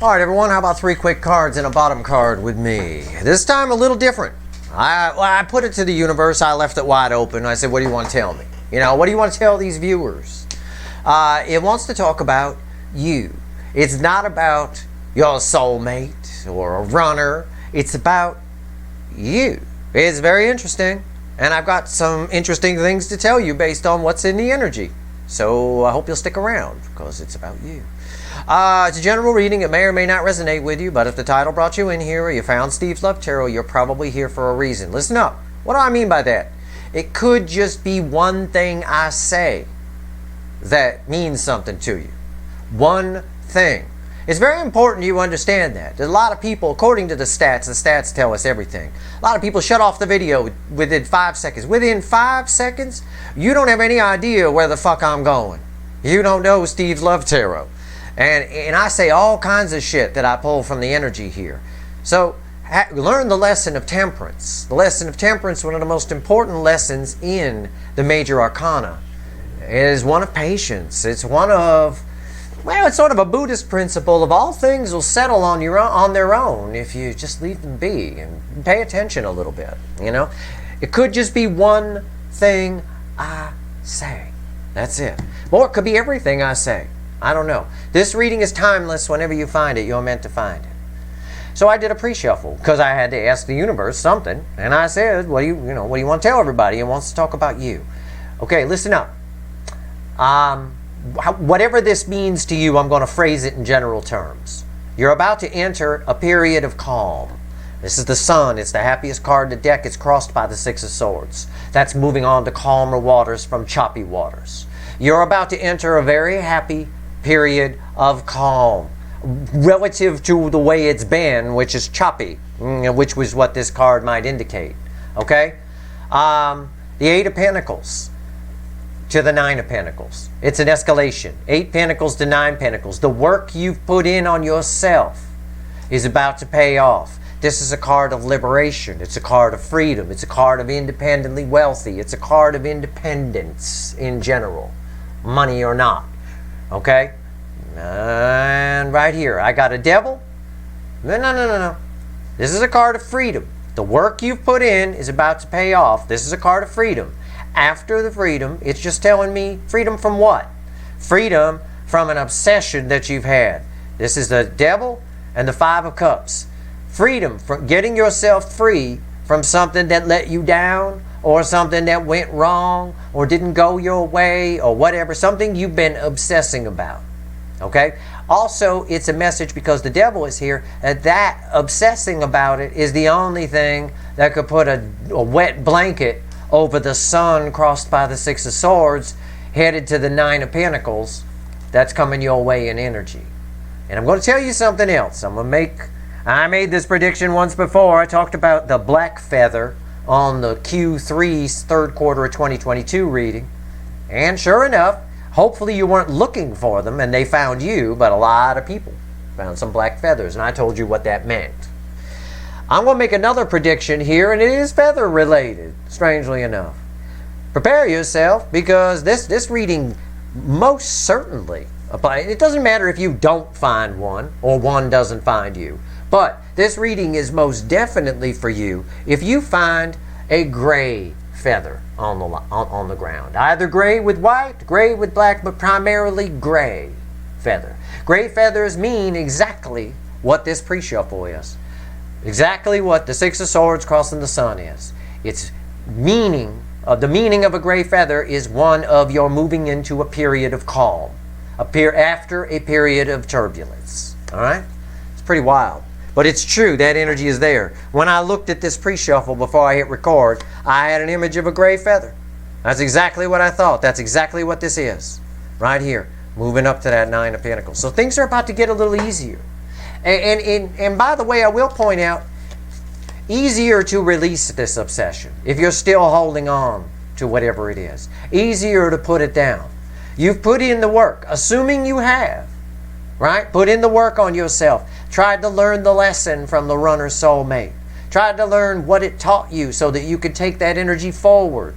All right, everyone, how about 3 quick cards and a bottom card with me? This time a little different. I put it to the universe. I left it wide open. I said, what do you want to tell me? You know, what do you want to tell these viewers? It wants to talk about you. It's not about your soulmate or a runner. It's about you. It's very interesting. And I've got some interesting things to tell you based on what's in the energy. So I hope you'll stick around because it's about you. It's a general reading. It may or may not resonate with you, but if the title brought you in here or you found Steve's Love Tarot, you're probably here for a reason. Listen up. What do I mean by that? It could just be one thing I say that means something to you. One thing. It's very important you understand that. There's a lot of people, according to the stats tell us everything. A lot of people shut off the video within 5 seconds. Within 5 seconds, you don't have any idea where the fuck I'm going. You don't know Steve's Love Tarot. And I say all kinds of shit that I pull from the energy here. So learn the lesson of temperance. The lesson of temperance, one of the most important lessons in the major arcana, is one of patience. It's one of, well, it's sort of a Buddhist principle of all things will settle on their own if you just leave them be and pay attention a little bit, you know. It could just be one thing I say. That's it. Or it could be everything I say. I don't know. This reading is timeless. Whenever you find it, you're meant to find it. So I did a pre-shuffle because I had to ask the universe something, and I said, what do you want to tell everybody? It wants to talk about you. Okay, listen up. Whatever this means to you, I'm going to phrase it in general terms. You're about to enter a period of calm. This is the Sun. It's the happiest card in the deck. It's crossed by the 6 of Swords. That's moving on to calmer waters from choppy waters. You're about to enter a very happy period of calm relative to the way it's been, which is choppy, which was what this card might indicate. Okay? The 8 of Pentacles to the 9 of Pentacles. It's an escalation. 8 Pentacles to 9 Pentacles. The work you've put in on yourself is about to pay off. This is a card of liberation. It's a card of freedom. It's a card of independently wealthy. It's a card of independence in general, money or not. Okay? And right here, I got a devil. No. This is a card of freedom. The work you've put in is about to pay off. This is a card of freedom. After the freedom, it's just telling me freedom from what? Freedom from an obsession that you've had. This is the devil and the 5 of Cups. Freedom from getting yourself free from something that let you down, or something that went wrong, or didn't go your way, or whatever. Something you've been obsessing about. Okay? Also, it's a message, because the devil is here, that obsessing about it is the only thing that could put a wet blanket over the Sun crossed by the 6 of Swords, headed to the 9 of Pentacles, that's coming your way in energy. And I'm going to tell you something else. I made this prediction once before. I talked about the black feather on the Q3's third quarter of 2022 reading. And sure enough, hopefully you weren't looking for them and they found you, but a lot of people found some black feathers, and I told you what that meant. I'm going to make another prediction here, and it is feather related, strangely enough. Prepare yourself, because this reading most certainly applies. It doesn't matter if you don't find one or one doesn't find you. But this reading is most definitely for you if you find a gray feather on the ground. Either gray with white, gray with black, but primarily gray feather. Gray feathers mean exactly what this pre-shuffle is. Exactly what the 6 of Swords crossing the Sun is. Its meaning, the meaning of a gray feather is one of you're moving into a period of calm. After a period of turbulence. Alright? It's pretty wild. But it's true, that energy is there. When I looked at this pre-shuffle before I hit record, I had an image of a gray feather. That's exactly what I thought. That's exactly what this is. Right here. Moving up to that 9 of Pentacles. So things are about to get a little easier. And by the way, I will point out, easier to release this obsession if you're still holding on to whatever it is. Easier to put it down. You've put in the work, assuming you have. Right? Put in the work on yourself. Tried to learn the lesson from the runner's soulmate. Tried to learn what it taught you so that you could take that energy forward.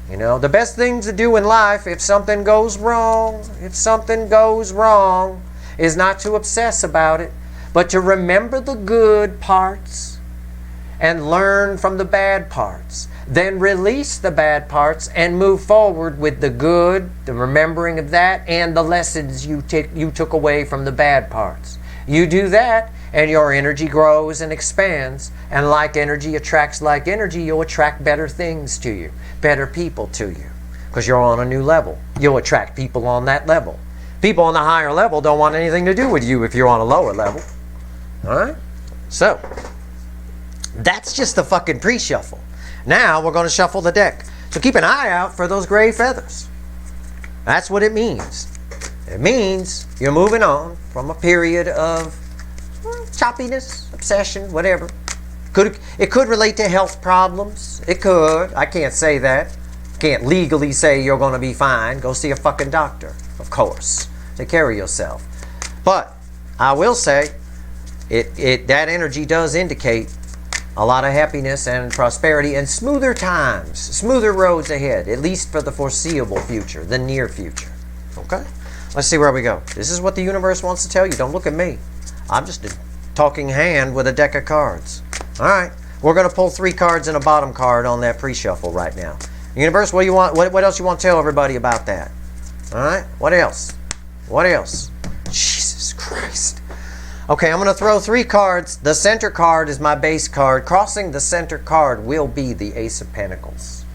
You know, the best thing to do in life, if something goes wrong, is not to obsess about it, but to remember the good parts and learn from the bad parts. Then release the bad parts and move forward with the good, the remembering of that, and the lessons you took away from the bad parts. You do that, and your energy grows and expands. And like energy attracts like energy, you'll attract better things to you, better people to you, because you're on a new level. You'll attract people on that level. People on the higher level don't want anything to do with you if you're on a lower level. All right? So, that's just the fucking pre-shuffle. Now we're going to shuffle the deck. So keep an eye out for those gray feathers. That's what it means. It means you're moving on from a period of choppiness, obsession, whatever. It could relate to health problems. It could. I can't say that. Can't legally say you're going to be fine. Go see a fucking doctor, of course. Take care of yourself. But I will say that energy does indicate a lot of happiness and prosperity and smoother times, smoother roads ahead, at least for the foreseeable future, the near future. Okay? Let's see where we go. This is what the universe wants to tell you. Don't look at me. I'm just a talking hand with a deck of cards. All right. We're going to pull 3 cards and a bottom card on that pre-shuffle right now. Universe, what do you want? What else you want to tell everybody about that? All right. What else? What else? Jesus Christ. Okay, I'm going to throw 3 cards. The center card is my base card. Crossing the center card will be the Ace of Pentacles.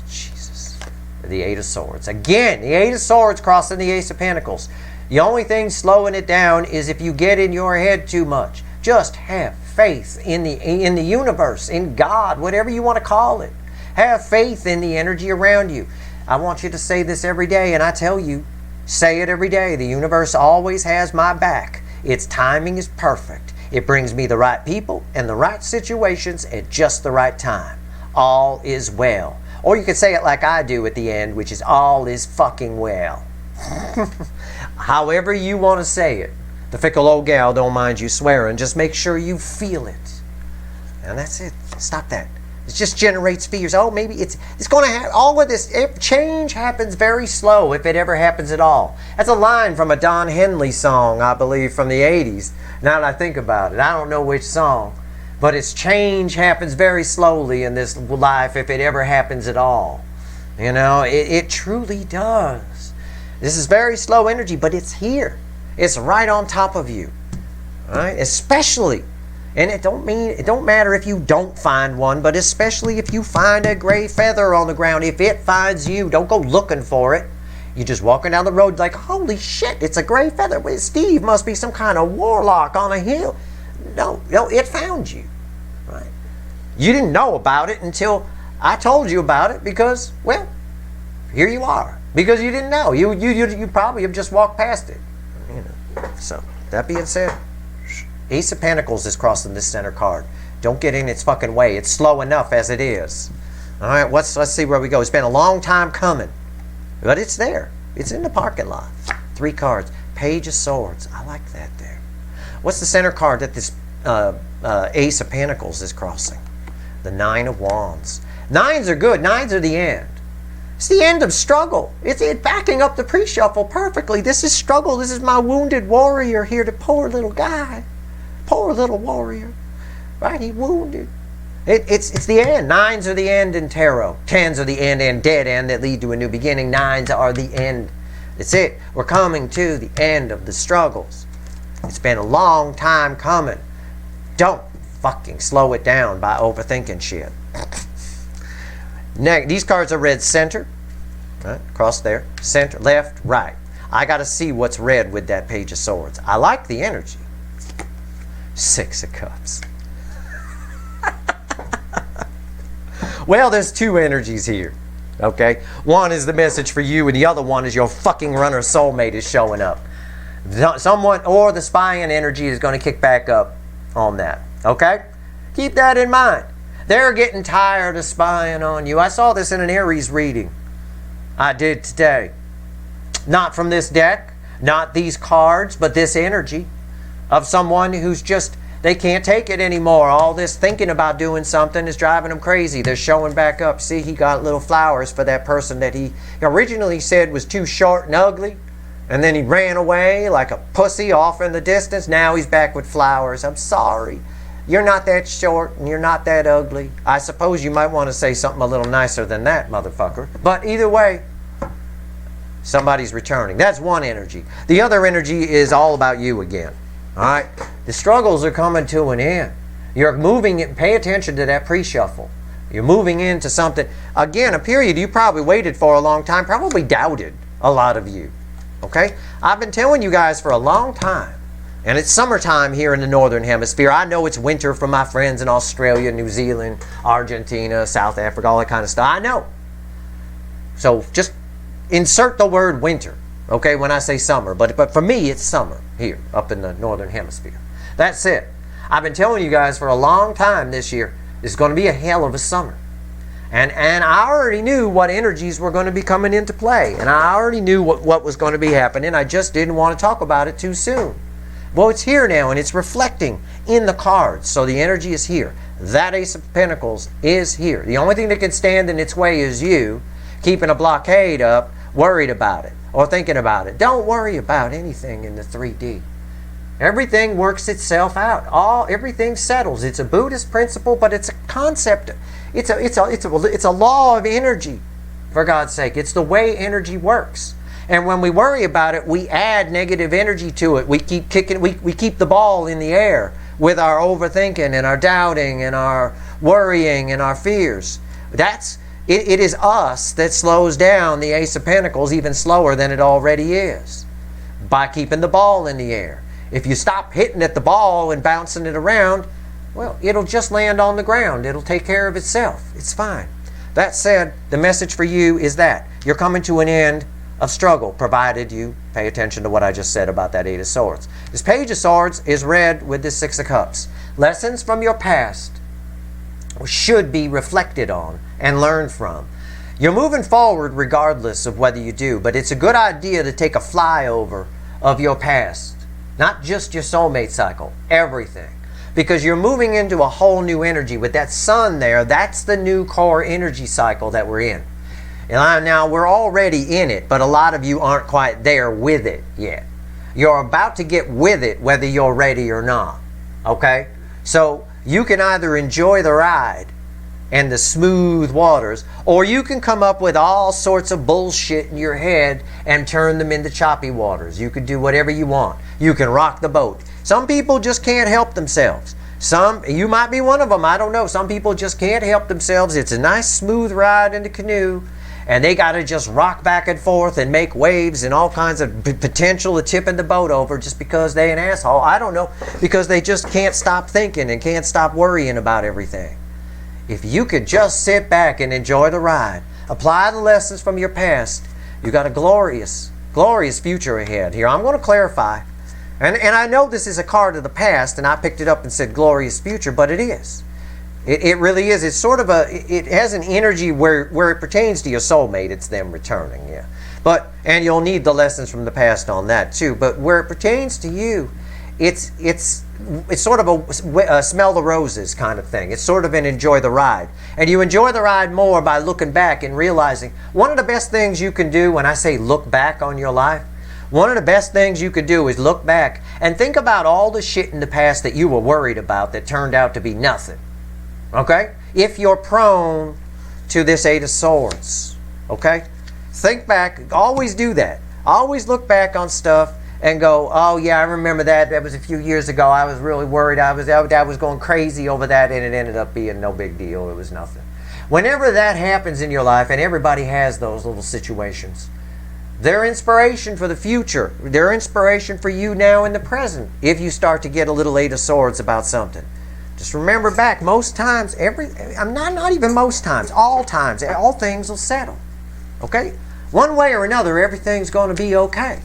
Jesus. The 8 of Swords. Again, the 8 of Swords crossing the Ace of Pentacles. The only thing slowing it down is if you get in your head too much. Just have faith in the universe, in God, whatever you want to call it. Have faith in the energy around you. I want you to say this every day, and I tell you, say it every day. The universe always has my back. Its timing is perfect. It brings me the right people and the right situations at just the right time. All is well. Or you could say it like I do at the end, which is all is fucking well. However you want to say it. The fickle old gal don't mind you swearing. Just make sure you feel it. And that's it. Stop that. It just generates fears. Oh, maybe it's going to happen. All of this, change happens very slow, if it ever happens at all. That's a line from a Don Henley song, I believe, from the 80s. Now that I think about it. I don't know which song. But it's change happens very slowly in this life, if it ever happens at all. You know, it truly does. This is very slow energy, but it's here. It's right on top of you. All right? Especially. And it don't matter if you don't find one, but especially if you find a gray feather on the ground. If it finds you, don't go looking for it. You're just walking down the road like, holy shit, it's a gray feather. Well, Steve must be some kind of warlock on a hill. No, it found you. Right? You didn't know about it until I told you about it because, well, here you are. Because you didn't know. You probably have just walked past it. You know. So, that being said, Ace of Pentacles is crossing this center card. Don't get in its fucking way. It's slow enough as it is. All right, let's see where we go. It's been a long time coming, but it's there. It's in the parking lot. 3 cards. Page of Swords. I like that there. What's the center card that this Ace of Pentacles is crossing? The 9 of Wands. 9s are good. 9s are the end. It's the end of struggle. It's backing up the pre-shuffle perfectly. This is struggle. This is my wounded warrior here, the poor little guy. Poor little warrior, right? He wounded. It's the end. 9s are the end in tarot. 10s are the end and dead end that lead to a new beginning. 9s are the end. That's it. We're coming to the end of the struggles. It's been a long time coming. Don't fucking slow it down by overthinking shit. Next, these cards are red center. Right? Cross there. Center, left, right. I got to see what's red with that Page of Swords. I like the energy. 6 of Cups. Well, there's 2 energies here. Okay? One is the message for you, and the other one is your fucking runner soulmate is showing up. Someone, or the spying energy is going to kick back up on that. Okay? Keep that in mind. They're getting tired of spying on you. I saw this in an Aries reading. I did today. Not from this deck, not these cards, but this energy of someone who's just, they can't take it anymore. All this thinking about doing something is driving them crazy. They're showing back up. See, he got little flowers for that person that he originally said was too short and ugly. And then he ran away like a pussy off in the distance. Now he's back with flowers. I'm sorry. You're not that short and you're not that ugly. I suppose you might want to say something a little nicer than that, motherfucker. But either way, somebody's returning. That's one energy. The other energy is all about you again. All right? The struggles are coming to an end. You're moving it. Pay attention to that pre-shuffle. You're moving into something. Again, a period you probably waited for a long time. Probably doubted, a lot of you. Okay? I've been telling you guys for a long time. And it's summertime here in the Northern Hemisphere. I know it's winter for my friends in Australia, New Zealand, Argentina, South Africa, all that kind of stuff. I know. So just insert the word winter, okay, when I say summer. But for me, it's summer here up in the Northern Hemisphere. That's it. I've been telling you guys for a long time this year, it's going to be a hell of a summer. And I already knew what energies were going to be coming into play. And I already knew what was going to be happening. I just didn't want to talk about it too soon. Well, it's here now, and it's reflecting in the cards. So the energy is here. That Ace of Pentacles is here. The only thing that can stand in its way is you keeping a blockade up, worried about it, or thinking about it. Don't worry about anything in the 3D. Everything works itself out. Everything settles. It's a Buddhist principle, but it's a concept. It's a law of energy, for God's sake. It's the way energy works. And when we worry about it, we add negative energy to it. We keep kicking. We keep the ball in the air with our overthinking and our doubting and our worrying and our fears. It is us that slows down the Ace of Pentacles even slower than it already is by keeping the ball in the air. If you stop hitting at the ball and bouncing it around, well, it'll just land on the ground. It'll take care of itself. It's fine. That said, the message for you is that you're coming to an end of struggle, provided you pay attention to what I just said about that Eight of Swords. This Page of Swords is read with this Six of Cups. Lessons from your past should be reflected on and learned from. You're moving forward regardless of whether you do, but it's a good idea to take a flyover of your past. Not just your soulmate cycle, everything. Because you're moving into a whole new energy. With that sun there, that's the new core energy cycle that we're in. And now, we're already in it, but a lot of you aren't quite there with it yet. You're about to get with it whether you're ready or not. Okay? So, you can either enjoy the ride and the smooth waters, or you can come up with all sorts of bullshit in your head and turn them into choppy waters. You can do whatever you want. You can rock the boat. Some people just can't help themselves. You might be one of them, I don't know. Some people just can't help themselves. It's a nice smooth ride in the canoe, and they got to just rock back and forth and make waves and all kinds of potential of tipping the boat over just because they an asshole. I don't know, because they just can't stop thinking and can't stop worrying about everything. If you could just sit back and enjoy the ride, apply the lessons from your past, you got a glorious, glorious future ahead. Here, I'm going to clarify. And I know this is a card of the past, and I picked it up and said glorious future, but it is. It really is. It's sort of it has an energy where it pertains to your soulmate. It's them returning, yeah. And you'll need the lessons from the past on that too. But where it pertains to you, it's sort of a smell the roses kind of thing. It's sort of an enjoy the ride. And you enjoy the ride more by looking back and realizing one of the best things you can do, when I say look back on your life, one of the best things you could do is look back and think about all the shit in the past that you were worried about that turned out to be nothing. Okay? If you're prone to this Eight of Swords. Okay? Think back. Always do that. Always look back on stuff and go, oh yeah, I remember that. That was a few years ago. I was really worried. I was going crazy over that, and it ended up being no big deal. It was nothing. Whenever that happens in your life, and everybody has those little situations, they're inspiration for the future. They're inspiration for you now in the present. If you start to get a little Eight of Swords about something, just remember back. Most times, I'm not even most times, all things will settle. Okay? One way or another, everything's going to be okay.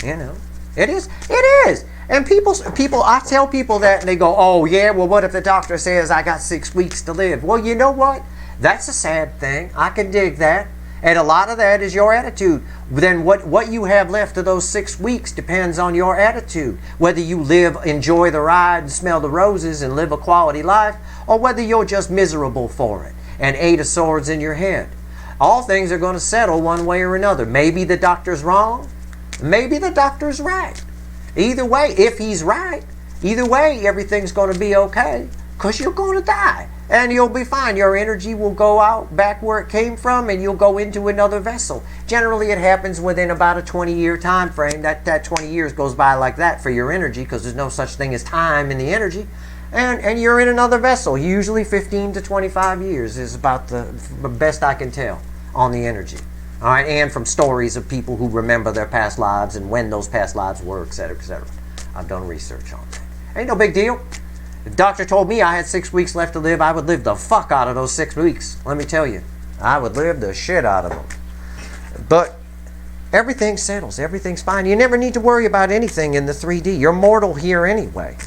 You know, it is. It is. And people, I tell people that, and they go, "Oh yeah, well, what if the doctor says I got 6 weeks to live?" Well, you know what? That's a sad thing. I can dig that. And a lot of that is your attitude. Then what you have left of those 6 weeks depends on your attitude. Whether you enjoy the ride and smell the roses and live a quality life, or whether you're just miserable for it and Eight of Swords in your head. All things are going to settle one way or another. Maybe the doctor's wrong. Maybe the doctor's right. Either way, if he's right, either way, everything's going to be okay, because you're going to die. And you'll be fine. Your energy will go out back where it came from, and you'll go into another vessel. Generally, it happens within about a 20-year time frame. That 20 years goes by like that for your energy, because there's no such thing as time in the energy. And you're in another vessel. Usually 15 to 25 years is about the best I can tell on the energy. All right, and from stories of people who remember their past lives and when those past lives were, etc., etc. I've done research on that. Ain't no big deal. If the doctor told me I had 6 weeks left to live, I would live the fuck out of those 6 weeks. Let me tell you. I would live the shit out of them. But everything settles. Everything's fine. You never need to worry about anything in the 3D. You're mortal here anyway.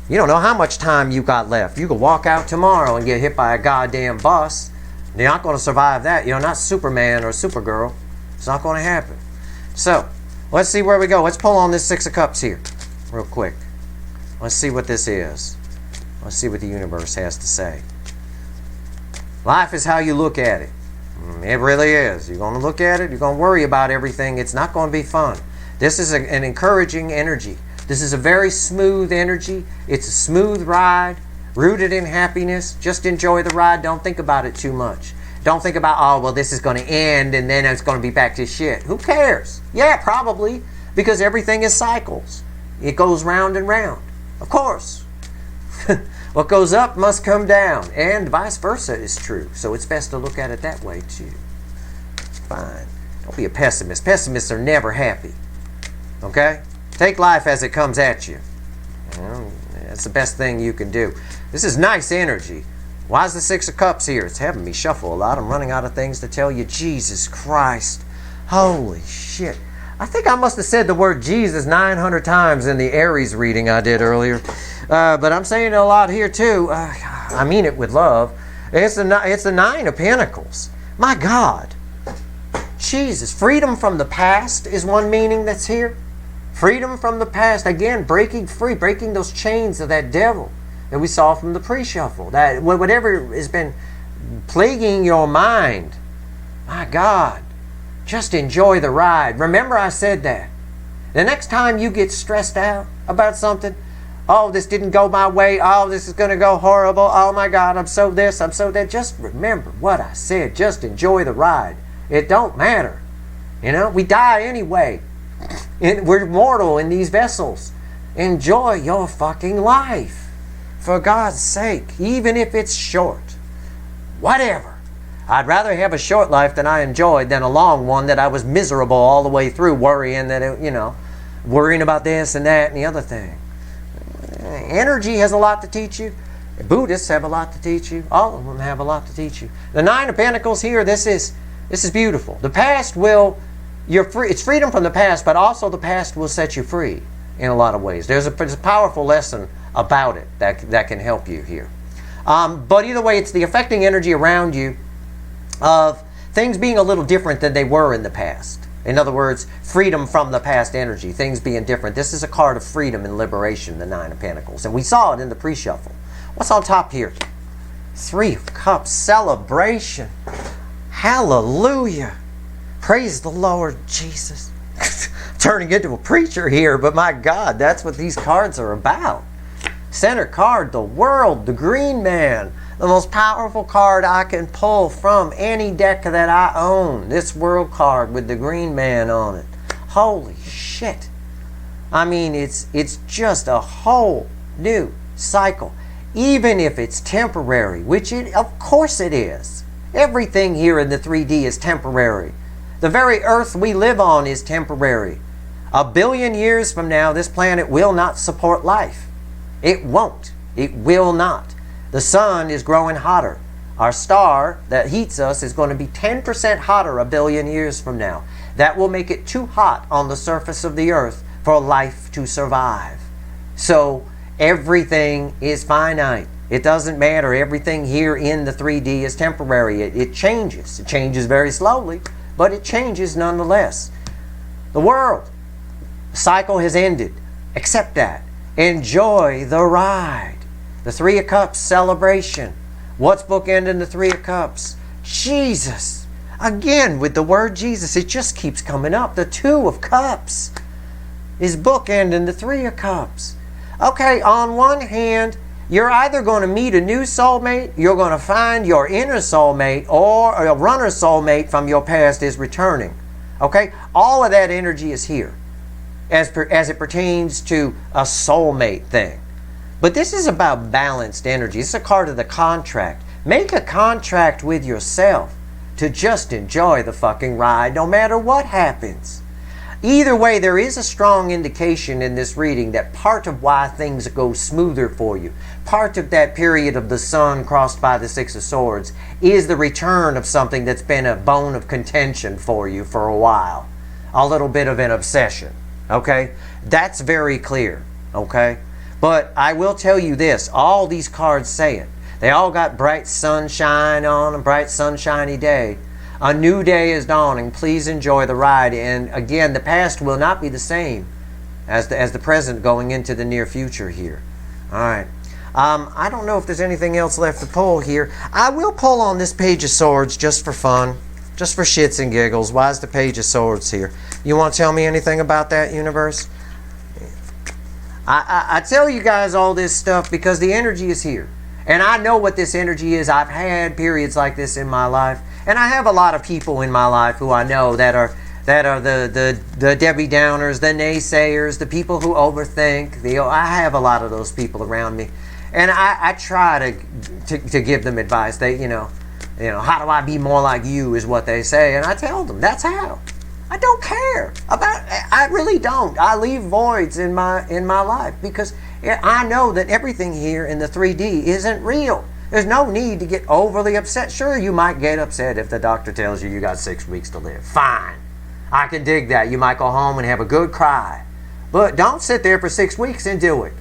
You don't know how much time you got left. You could walk out tomorrow and get hit by a goddamn bus. You're not going to survive that. You're not Superman or Supergirl. It's not going to happen. So, let's see where we go. Let's pull on this 6 of Cups here real quick. Let's see what this is. Let's see what the universe has to say. Life is how you look at it. It really is. You're going to look at it. You're going to worry about everything. It's not going to be fun. This is an encouraging energy. This is a very smooth energy. It's a smooth ride, rooted in happiness. Just enjoy the ride. Don't think about it too much. Don't think about, oh, well, this is going to end and then it's going to be back to shit. Who cares? Yeah, probably, because everything is cycles. It goes round and round. Of course. What goes up must come down, and vice versa is true. So it's best to look at it that way too. Fine. Don't be a pessimist. Pessimists are never happy. Okay? Take life as it comes at you. That's the best thing you can do. This is nice energy. Why is the 6 of Cups here? It's having me shuffle a lot. I'm running out of things to tell you. Jesus Christ. Holy shit. I think I must have said the word Jesus 900 times in the Aries reading I did earlier. But I'm saying it a lot here too. I mean it with love. It's the 9 of Pentacles. My God. Jesus. Freedom from the past is one meaning that's here. Freedom from the past. Again, breaking free. Breaking those chains of that devil that we saw from the pre-shuffle. That whatever has been plaguing your mind. My God. Just enjoy the ride. Remember I said that. The next time you get stressed out about something, oh, this didn't go my way, oh, this is going to go horrible, oh my God, I'm so this, I'm so that. Just remember what I said. Just enjoy the ride. It don't matter. You know, we die anyway. We're mortal in these vessels. Enjoy your fucking life. For God's sake, even if it's short. Whatever. I'd rather have a short life that I enjoyed than a long one that I was miserable all the way through, worrying that, worrying about this and that and the other thing. Energy has a lot to teach you. Buddhists have a lot to teach you. All of them have a lot to teach you. The 9 of Pentacles here, this is beautiful. The past will, you're free. It's freedom from the past, but also the past will set you free in a lot of ways. There's a powerful lesson about it that can help you here. But either way, it's the affecting energy around you of things being a little different than they were in the past. In other words, freedom from the past energy, things being different. This is a card of freedom and liberation, the 9 of Pentacles. And we saw it in the pre-shuffle. What's on top here? 3 of Cups, celebration. Hallelujah. Praise the Lord Jesus. Turning into a preacher here, but my God, that's what these cards are about. Center card, the world, the green man. The most powerful card I can pull from any deck that I own. This world card with the green man on it. Holy shit. I mean, it's just a whole new cycle. Even if it's temporary, which of course it is. Everything here in the 3D is temporary. The very earth we live on is temporary. 1 billion years from now, this planet will not support life. It won't. It will not. The sun is growing hotter. Our star that heats us is going to be 10% hotter 1 billion years from now. That will make it too hot on the surface of the earth for life to survive. So everything is finite. It doesn't matter. Everything here in the 3D is temporary. It changes. It changes very slowly, but it changes nonetheless. The world, the cycle has ended. Accept that. Enjoy the ride. The 3 of Cups, celebration. What's bookending the 3 of Cups? Jesus. Again, with the word Jesus, it just keeps coming up. The 2 of Cups. is bookending the Three of Cups. Okay, on one hand, you're either going to meet a new soulmate, you're going to find your inner soulmate, or a runner soulmate from your past is returning. Okay, all of that energy is here as it pertains to a soulmate thing. But this is about balanced energy. It's a card of the contract. Make a contract with yourself to just enjoy the fucking ride no matter what happens. Either way, there is a strong indication in this reading that part of why things go smoother for you, part of that period of the sun crossed by the Six of Swords, is the return of something that's been a bone of contention for you for a while. A little bit of an obsession, okay? That's very clear, okay? But I will tell you this, all these cards say it. They all got bright sunshine on a bright sunshiny day. A new day is dawning. Please enjoy the ride. And again, the past will not be the same as the present going into the near future here. All right. I don't know if there's anything else left to pull here. I will pull on this Page of Swords just for fun, just for shits and giggles. Why is the Page of Swords here? You want to tell me anything about that, universe? I tell you guys all this stuff because the energy is here. And I know what this energy is. I've had periods like this in my life. And I have a lot of people in my life who I know that are the Debbie Downers, the naysayers, the people who overthink. I have a lot of those people around me. And I try to give them advice. They, you know, how do I be more like you is what they say. And I tell them, that's how. I don't care about, I really don't. I leave voids in my life because I know that everything here in the 3D isn't real. There's no need to get overly upset. Sure, you might get upset if the doctor tells you got 6 weeks to live. Fine. I can dig that. You might go home and have a good cry. But don't sit there for 6 weeks and do it.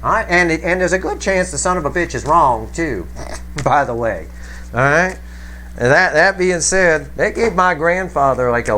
All right? And there's a good chance the son of a bitch is wrong, too, by the way. All right? And that being said, they gave my grandfather like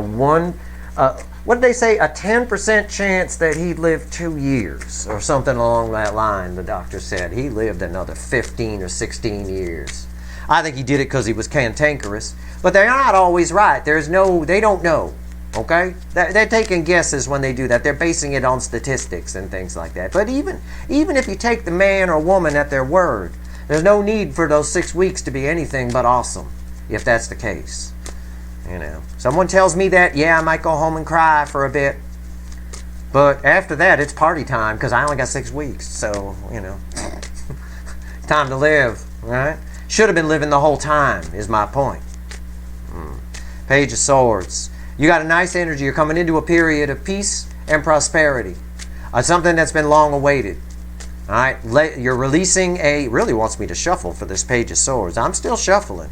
what did they say? A 10% chance that he'd live 2 years or something along that line, the doctor said. He lived another 15 or 16 years. I think he did it because he was cantankerous. But they're not always right. They don't know. Okay? They're taking guesses when they do that. They're basing it on statistics and things like that. But even if you take the man or woman at their word, there's no need for those 6 weeks to be anything but awesome, if that's the case. You know, someone tells me that, yeah, I might go home and cry for a bit. But after that, it's party time because I only got 6 weeks. So, you know, time to live, right? Should have been living the whole time is my point. Page of Swords. You got a nice energy. You're coming into a period of peace and prosperity. Something that's been long awaited. All right, you're releasing really wants me to shuffle for this Page of Swords. I'm still shuffling.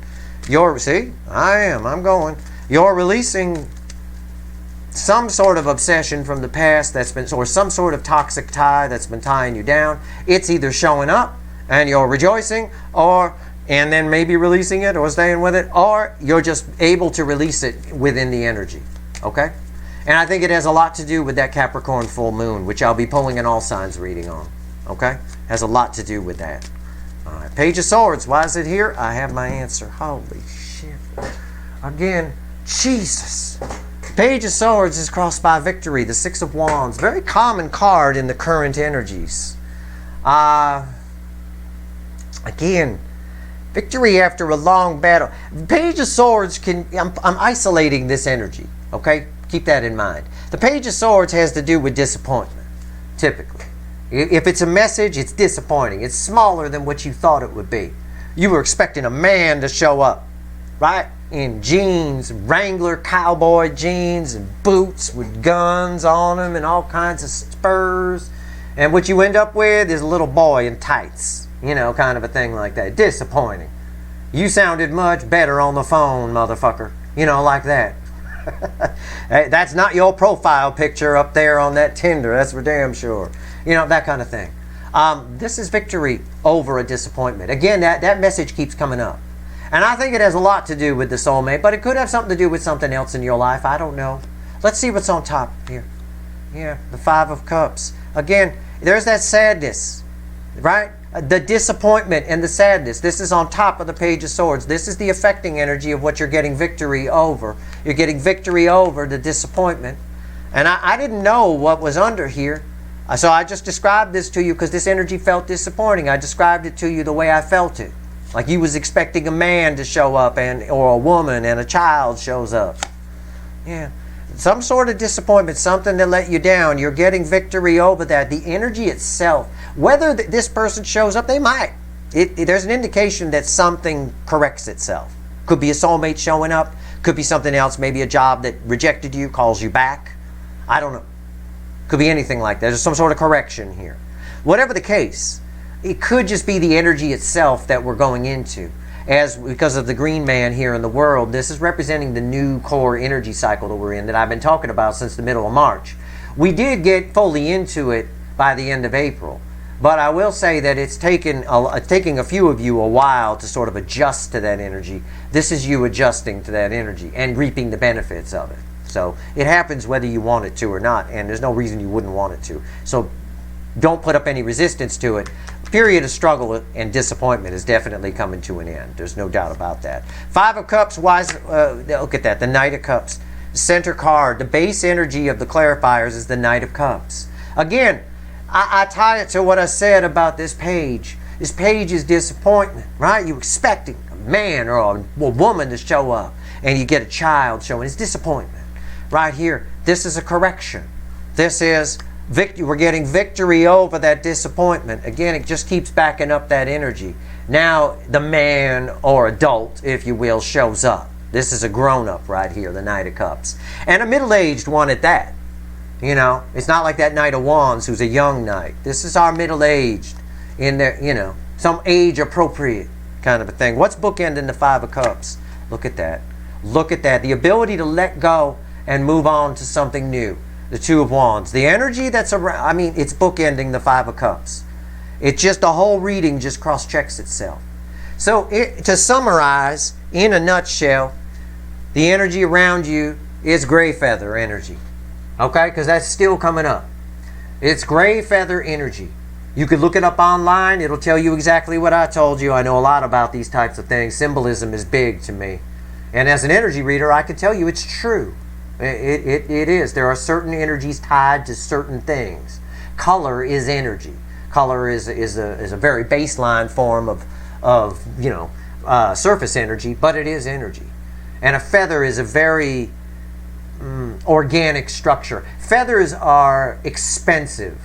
See, I'm going. You're releasing some sort of obsession from the past or some sort of toxic tie that's been tying you down. It's either showing up and you're rejoicing, and then maybe releasing it or staying with it, or you're just able to release it within the energy. Okay? And I think it has a lot to do with that Capricorn full moon, which I'll be pulling an all signs reading on. Okay? Has a lot to do with that. All right, Page of Swords. Why is it here? I have my answer. Holy shit. Again, Jesus. Page of Swords is crossed by victory. The Six of Wands. Very common card in the current energies. Again, victory after a long battle. Page of Swords I'm isolating this energy. Okay? Keep that in mind. The Page of Swords has to do with disappointment, typically. If it's a message, it's disappointing. It's smaller than what you thought it would be. You were expecting a man to show up, right? In jeans, Wrangler cowboy jeans and boots with guns on them and all kinds of spurs. And what you end up with is a little boy in tights, kind of a thing like that. Disappointing. You sounded much better on the phone, motherfucker. Like that. Hey, that's not your profile picture up there on that Tinder. That's for damn sure. That kind of thing. This is victory over a disappointment. Again, that message keeps coming up. And I think it has a lot to do with the soulmate, but it could have something to do with something else in your life. I don't know. Let's see what's on top here. Yeah, the Five of Cups. Again, there's that sadness, right? The disappointment and the sadness. This is on top of the Page of Swords. This is the affecting energy of what you're getting victory over. You're getting victory over the disappointment. And I didn't know what was under here. So I just described this to you because this energy felt disappointing. I described it to you the way I felt it. Like you was expecting a man to show up or a woman and a child shows up. Yeah. Some sort of disappointment, something that let you down. You're getting victory over that. The energy itself, whether this person shows up, they might. There's an indication that something corrects itself. Could be a soulmate showing up. Could be something else. Maybe a job that rejected you, calls you back. I don't know. Could be anything like that. There's some sort of correction here. Whatever the case, it could just be the energy itself that we're going into. Because of the green man here in the world, this is representing the new core energy cycle that we're in, that I've been talking about since the middle of March. We did get fully into it by the end of April, but I will say that it's taking a few of you a while to sort of adjust to that energy. This is you adjusting to that energy and reaping the benefits of it. So it happens whether you want it to or not, and there's no reason you wouldn't want it to. So don't put up any resistance to it. A period of struggle and disappointment is definitely coming to an end. There's no doubt about that. Five of Cups, look at that, the Knight of Cups. Center card, the base energy of the clarifiers is the Knight of Cups. Again, I tie it to what I said about this page. This page is disappointment, right? You're expecting a man or a woman to show up, and you get a child showing. It's disappointment. Right here, this is a correction. This is we're getting victory over that disappointment. Again, it just keeps backing up that energy. Now the man or adult, if you will, shows up. This is a grown-up right here, the Knight of Cups. And a middle-aged one at that. You know, it's not like that Knight of Wands who's a young knight. This is our middle-aged in there, you know, some age-appropriate kind of a thing. What's bookending the Five of Cups? Look at that. Look at that. The ability to let go and move on to something new. The Two of Wands. The energy that's around, I mean, it's bookending the Five of Cups. It's just the whole reading just cross-checks itself. So to summarize, in a nutshell, the energy around you is gray feather energy. Okay? Because that's still coming up. It's gray feather energy. You could look it up online. It'll tell you exactly what I told you. I know a lot about these types of things. Symbolism is big to me. And as an energy reader, I can tell you it's true. It is. There are certain energies tied to certain things. Color is energy. Color is a very baseline form of surface energy, but it is energy. And a feather is a very organic structure. Feathers are expensive,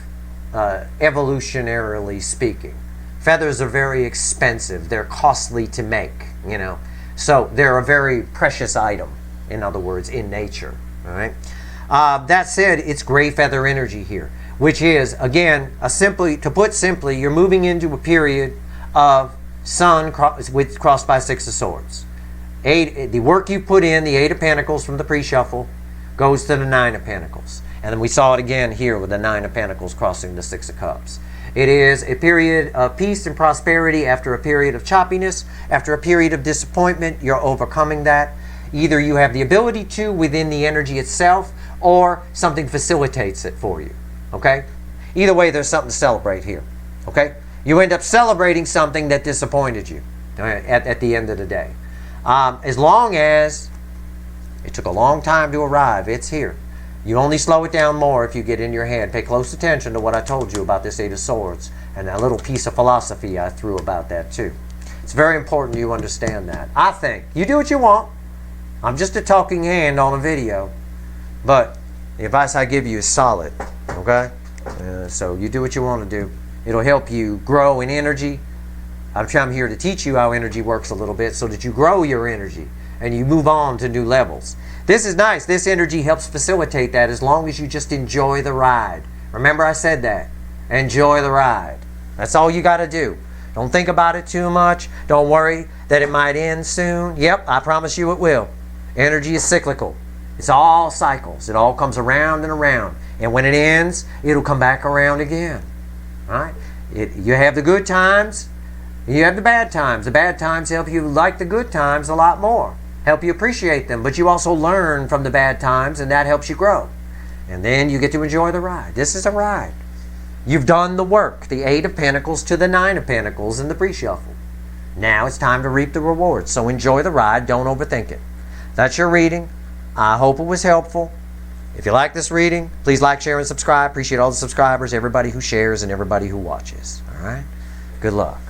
evolutionarily speaking. Feathers are very expensive. They're costly to make, you know. So they're a very precious item, in other words, in nature. All right. That said, it's gray feather energy here, which is, again, to put simply, you're moving into a period of Sun crossed by Six of Swords. The work you put in, the Eight of Pentacles from the pre-shuffle, goes to the Nine of Pentacles. And then we saw it again here with the Nine of Pentacles crossing the Six of Cups. It is a period of peace and prosperity after a period of choppiness, after a period of disappointment. You're overcoming that. Either you have the ability to within the energy itself, or something facilitates it for you. Okay? Either way, there's something to celebrate here. Okay? You end up celebrating something that disappointed you at the end of the day. As long as it took a long time to arrive, it's here. You only slow it down more if you get in your head. Pay close attention to what I told you about this Eight of Swords and that little piece of philosophy I threw about that too. It's very important you understand that. I think. You do what you want. I'm just a talking hand on a video. But the advice I give you is solid. Okay? So you do what you want to do. It'll help you grow in energy. I'm here to teach you how energy works a little bit so that you grow your energy and you move on to new levels. This is nice. This energy helps facilitate that as long as you just enjoy the ride. Remember I said that. Enjoy the ride. That's all you got to do. Don't think about it too much. Don't worry that it might end soon. Yep, I promise you it will. Energy is cyclical. It's all cycles. It all comes around and around. And when it ends, it'll come back around again. All right? You have the good times. You have the bad times. The bad times help you like the good times a lot more. Help you appreciate them. But you also learn from the bad times, and that helps you grow. And then you get to enjoy the ride. This is a ride. You've done the work. The Eight of Pentacles to the Nine of Pentacles in the pre-shuffle. Now it's time to reap the rewards. So enjoy the ride. Don't overthink it. That's your reading. I hope it was helpful. If you like this reading, please like, share, and subscribe. Appreciate all the subscribers, everybody who shares, and everybody who watches. All right? Good luck.